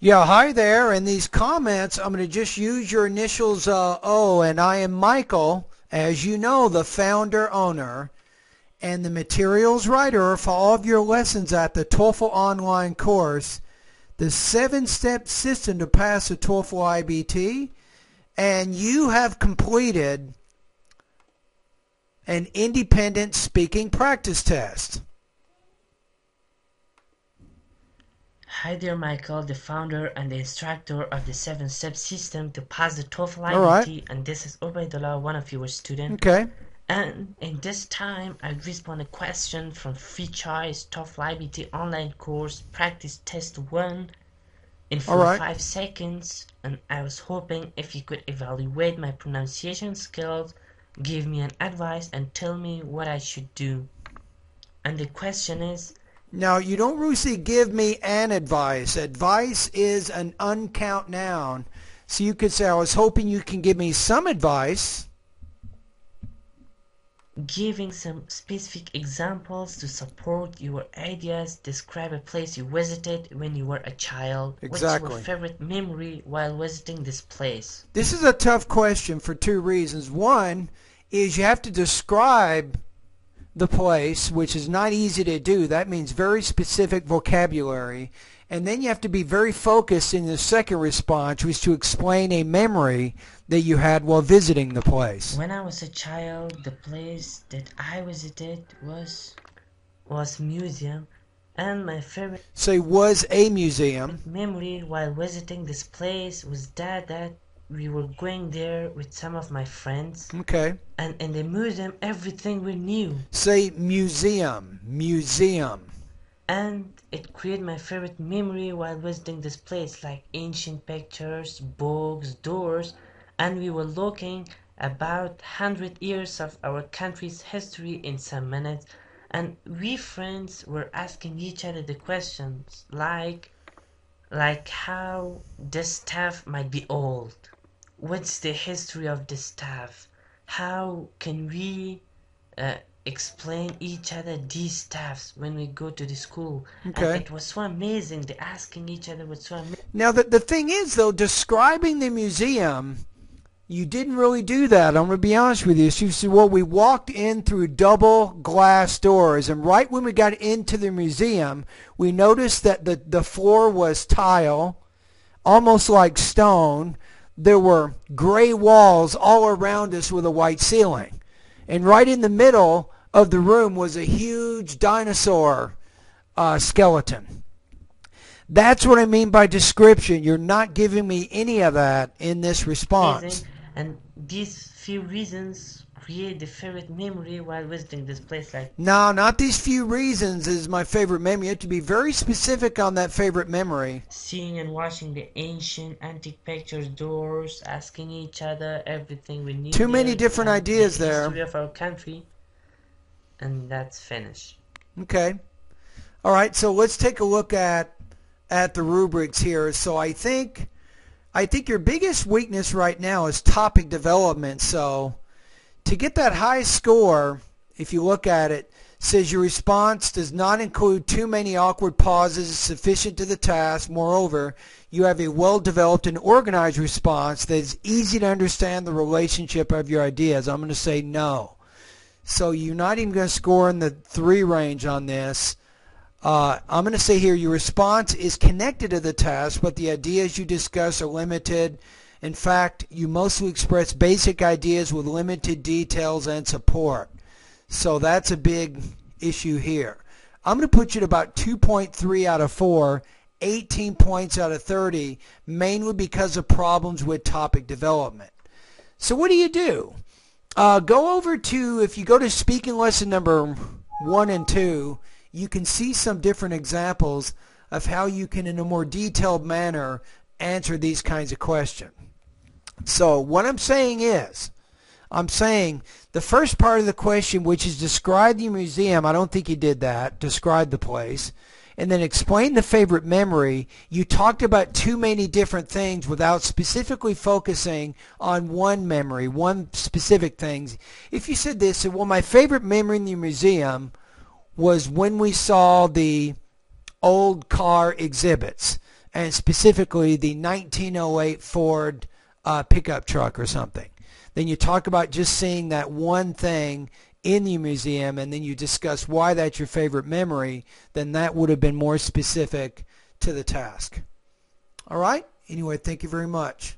Yeah, hi there. In these comments, I'm going to just use your initials O, and I am Michael, as you know, the founder, owner, and the materials writer for all of your lessons at the TOEFL online course, the 7-step system to pass the TOEFL iBT, and you have completed an independent speaking practice test. Hi there, Michael, the founder and the instructor of the 7-step system to pass the TOEFL All right. iBT, and this is Ubaidullah, one of your students. Okay. And in this time, I respond a question from Free Choice TOEFL iBT online course practice test 1 in All right. 5 seconds, and I was hoping if you could evaluate my pronunciation skills, give me an advice, and tell me what I should do. And the question is, now, you don't really give me an advice. Advice is an uncount noun. So you could say, I was hoping you can give me some advice. Giving some specific examples to support your ideas. Describe a place you visited when you were a child. Exactly. What's your favorite memory while visiting this place? This is a tough question for two reasons. One is you have to describe the place, which is not easy to do. That means very specific vocabulary. And then you have to be very focused in the second response, which is to explain a memory that you had while visiting the place. When I was a child, the place that I visited was museum, and my favorite was a museum. memory while visiting this place was that we were going there with some of my friends. Okay. And in the museum, everything we knew. Say museum. Museum. And it created my favorite memory while visiting this place, like ancient pictures, books, doors, and we were looking about 100 years of our country's history in some minutes, and we friends were asking each other the questions like how this stuff might be old. What's the history of this stuff? How can we explain each other these stuffs when we go to the school? Okay. And it was so amazing. The asking each other was so amazing. Now, the thing is, though, describing the museum, you didn't really do that. I'm going to be honest with you. So you said, well, we walked in through double glass doors, and right when we got into the museum, we noticed that the floor was tile, almost like stone. There were gray walls all around us with a white ceiling. And right in the middle of the room was a huge dinosaur skeleton. That's what I mean by description. You're not giving me any of that in this response. And these few reasons create the favorite memory while visiting this place. Like, no, not these few reasons is my favorite memory. You have to be very specific on that favorite memory. Seeing and watching the ancient antique pictures, doors, asking each other everything we need. Too many different ideas there. History of our country, and that's finished. Okay. All right. So let's take a look at the rubrics here. So I think your biggest weakness right now is topic development. So to get that high score, if you look at it, says your response does not include too many awkward pauses, sufficient to the task. Moreover, you have a well-developed and organized response that is easy to understand the relationship of your ideas. I'm going to say no. So you're not even going to score in the 3 range on this. I'm going to say here your response is connected to the task, but the ideas you discuss are limited. In fact, you mostly express basic ideas with limited details and support. So that's a big issue here. I'm going to put you at about 2.3 out of 4, 18 points out of 30, mainly because of problems with topic development. So what do? Go over to, if you go to speaking lesson number 1 and 2, you can see some different examples of how you can, in a more detailed manner, answer these kinds of questions. So what I'm saying is, the first part of the question, which is describe the museum, I don't think you did that, describe the place, and then explain the favorite memory. You talked about too many different things without specifically focusing on one memory, one specific thing. If you said this, well, my favorite memory in the museum was when we saw the old car exhibits. and specifically the 1908 Ford pickup truck or something. Then you talk about just seeing that one thing in the museum, and then you discuss why that's your favorite memory. Then that would have been more specific to the task. All right? Anyway, thank you very much.